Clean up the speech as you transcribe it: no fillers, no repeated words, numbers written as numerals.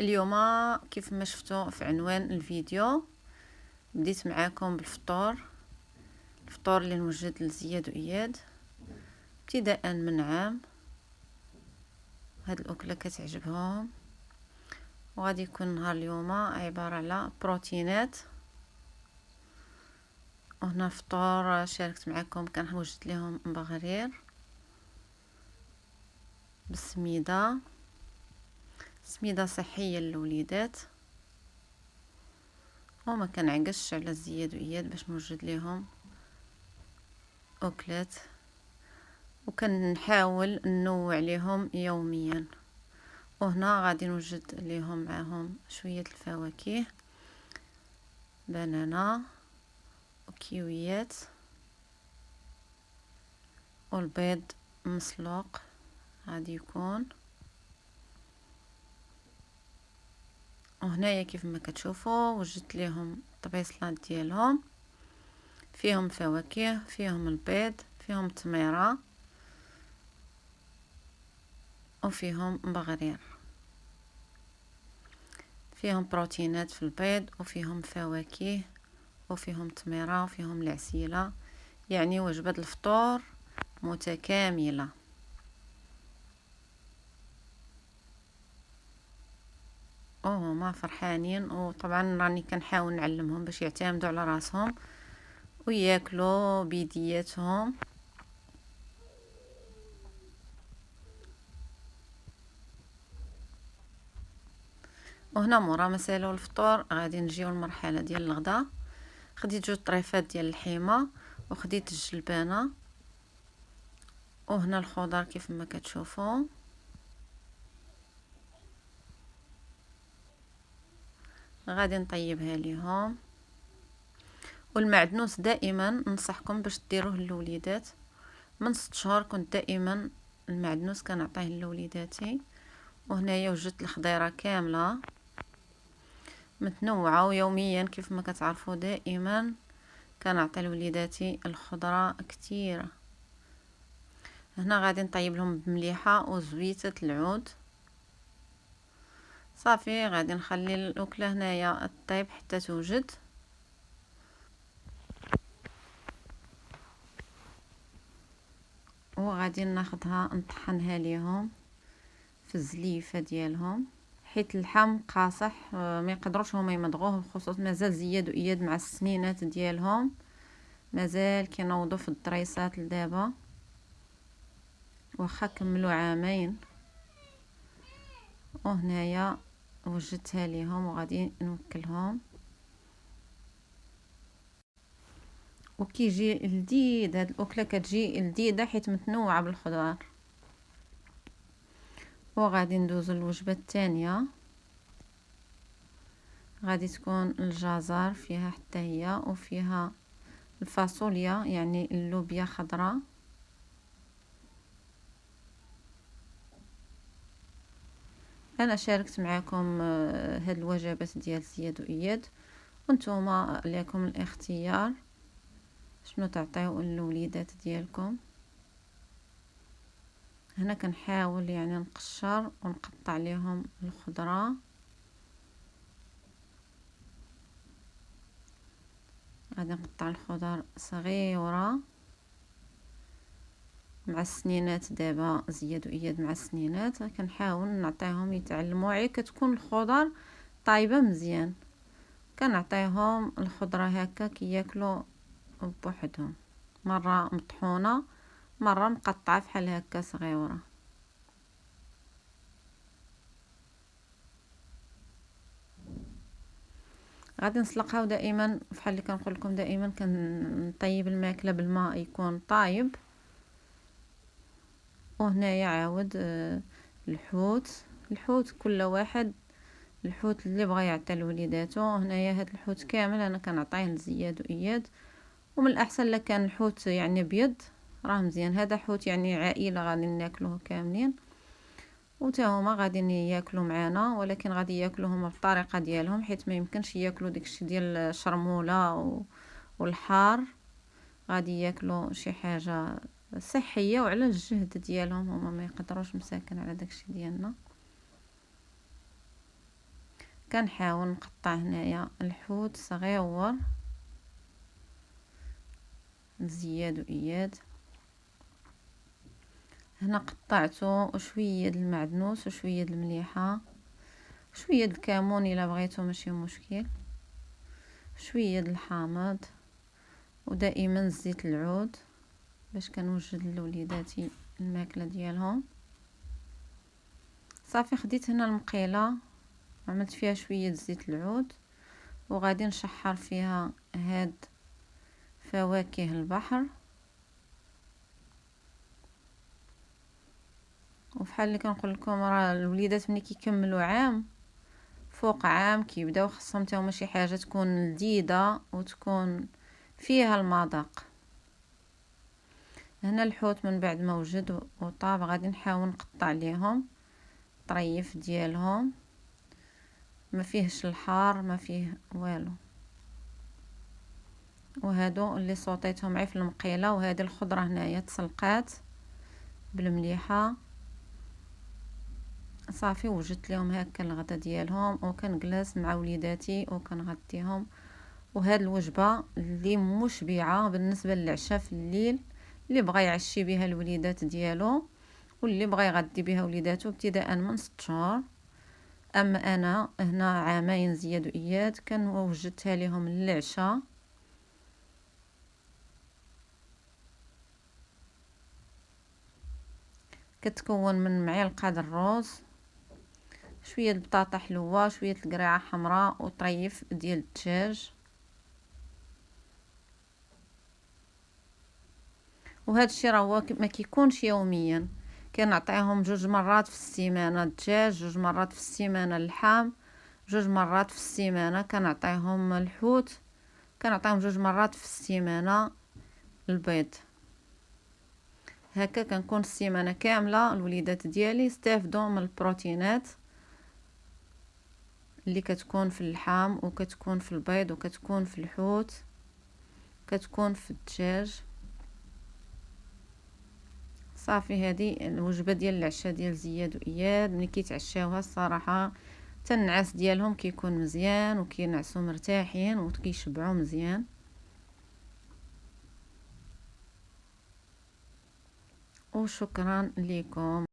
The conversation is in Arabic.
اليوم كيف ما شفتوا في عنوان الفيديو بديت معاكم بالفطور اللي نوجد لزياد واياد ابتداء من عام. هاد الاكله كتعجبهم وغادي يكون نهار اليوم عباره على بروتينات. وهنا الفطور شاركت معاكم كنوجد لهم مبغرير بالسميده، سميده صحيه للوليدات، وما كنعقش على زياد واياد باش نوجد لهم اكلات، وكنحاول ننوع لهم يوميا. وهنا غادي نوجد لهم معاهم شويه الفواكه، بنانا وكيويات والبيض مسلوق غادي يكون. وهنايا كيف ما كتشوفوا وجدت لهم الطبيصلات ديالهم، فيهم فواكه، فيهم البيض، فيهم تميره، وفيهم مبغرير، فيهم بروتينات في البيض، وفيهم فواكه، وفيهم تميره، وفيهم العسيله. يعني وجبة الفطور متكاملة. وهما فرحانين، وطبعا راني كنحاول نعلمهم باش يعتمدوا على راسهم وياكلوا بيدياتهم. وهنا مورا ما سالوا الفطور غادي نجيو المرحله ديال الغداء. خديت جوج طريفات ديال اللحيمه وخديت الجلبانه، وهنا الخضر كيف ما كتشوفوا. غادي نطيبها ليهم. والمعدنوس دائما ننصحكم باش ديروه للوليدات. من 6 شهور كنت دائما المعدنوس كنعطيه لوليداتي. وهنايا وجدت الخضيره كامله متنوعه، ويوميا كيف ما كتعرفوا دائما كنعطي لوليداتي الخضره كتيره. هنا غادي نطيب لهم بمليحه وزويته العود. صافي غادي نخلي الاكله هنايا طيب حتى توجد. وغادي ناخذها نطحنها ليهم في الزليفه ديالهم، حيت اللحم قاصح ما يقدروش هما يمضغوه، بخصوص مازال زياد واياد مع السنينات ديالهم مازال كينوضوا في الدريسات لدابا، واخا كملوا عامين. وهنايا وجدتها ليهم وغادي نوكلهم. وكيجي لذيذ هاد الاكله، كتجي لذيذه حيت متنوعه بالخضار. وغادي ندوزو للوجبه الثانيه. غادي تكون الجزر فيها حتى هي، وفيها الفاصوليا يعني اللوبيا خضراء. انا شاركت معكم هاد الوجبات ديال زياد واياد، وانتوما لكم الاختيار شنو تعطيو للوليدات ديالكم. هنا كنحاول يعني نقشر ونقطع ليهم الخضره. غادي نقطع الخضر صغيره مع السنينات. دابا زياد واياد مع السنينات كنحاول نعطيهم يتعلموا، عي كتكون الخضر طايبه مزيان كنعطيهم الخضره هكا كياكلوا بوحدهم، مره مطحونه مره مقطعه بحال هكا صغيره. غادي نسلقها دائما بحال اللي كنقول لكم، دائما كنطيب الماكله بالماء يكون طايب. وهنايا عاود الحوت كل واحد الحوت اللي بغى يعطي لوليداتو. هنايا هاد الحوت كامل انا كنعطيه لزياد واياد، ومن الاحسن لك كان الحوت يعني ابيض راه مزيان. هذا حوت يعني عائله غادي ناكلوه كاملين، وتا هما غادي ياكلوا معنا، ولكن غادي ياكلوا هما بالطريقه ديالهم، حيت ما يمكنش ياكلوا داكشي ديال الشرموله والحار. غادي ياكلوا شي حاجه صحيه وعلى الجهد ديالهم، هما ما يقدروش مساكن على داكشي ديالنا. كنحاول نقطع هنايا الحوت صغيور لزياد واياد. هنا قطعته شويه د المعدنوس وشويه د المليحه، شويه د الكمون الا بغيتو ماشي مشكل، شويه د الحامض، ودائما زيت العود باش كنوجد لوليداتي الماكله ديالهم. صافي خديت هنا المقيله عملت فيها شويه زيت العود، وغادي نشحر فيها هاد فواكه البحر. وفحال اللي كنقول لكم راه الوليدات ملي كيكملوا عام فوق عام كيبداو خصهم حتى هما شي حاجه تكون لذيذه وتكون فيها المذاق. هنا الحوت من بعد ما وجد وطاب غادي نحاول نقطع ليهم طريف ديالهم، ما فيهش الحار ما فيه والو. وهادو اللي صوتيتهم عي في المقيله، وهذه الخضره هنايا تسلقات بالمليحه. صافي وجدت لهم هكا الغدا ديالهم وكنجلس مع وليداتي وكنغديهم. وهاد الوجبه اللي مشبعه بالنسبه للعشاء في الليل، اللي بغى يعشي بها الوليدات ديالو واللي بغى يغدي بها وليداتو ابتداء من 6 شهور. اما انا هنا عامين زياد واياد كان وجدتها لهم للعشاء. كتكون من معلقه د الروز، شويه البطاطا حلوه، شويه القريعه حمراء، وطريف ديال الدجاج. وهذا الشيء راه ما كيكونش يوميا، كنعطيهم 2 مرات في السيمانه الدجاج، 2 مرات في السيمانه اللحم، 2 مرات في السيمانه كنعطيهم الحوت، كنعطيهم 2 مرات في السيمانه البيض. هكا كنكون السيمانه كامله الوليدات ديالي يستافدوا من البروتينات اللي كتكون في اللحم وكتكون في البيض وكتكون في الحوت كتكون في الدجاج. صافي هذه الوجبه ديال العشاء ديال زياد واياد. ملي كيتعشاوها الصراحه النعاس ديالهم كيكون مزيان وكينعسوا مرتاحين وكيشبعوا مزيان. وشكرا لكم.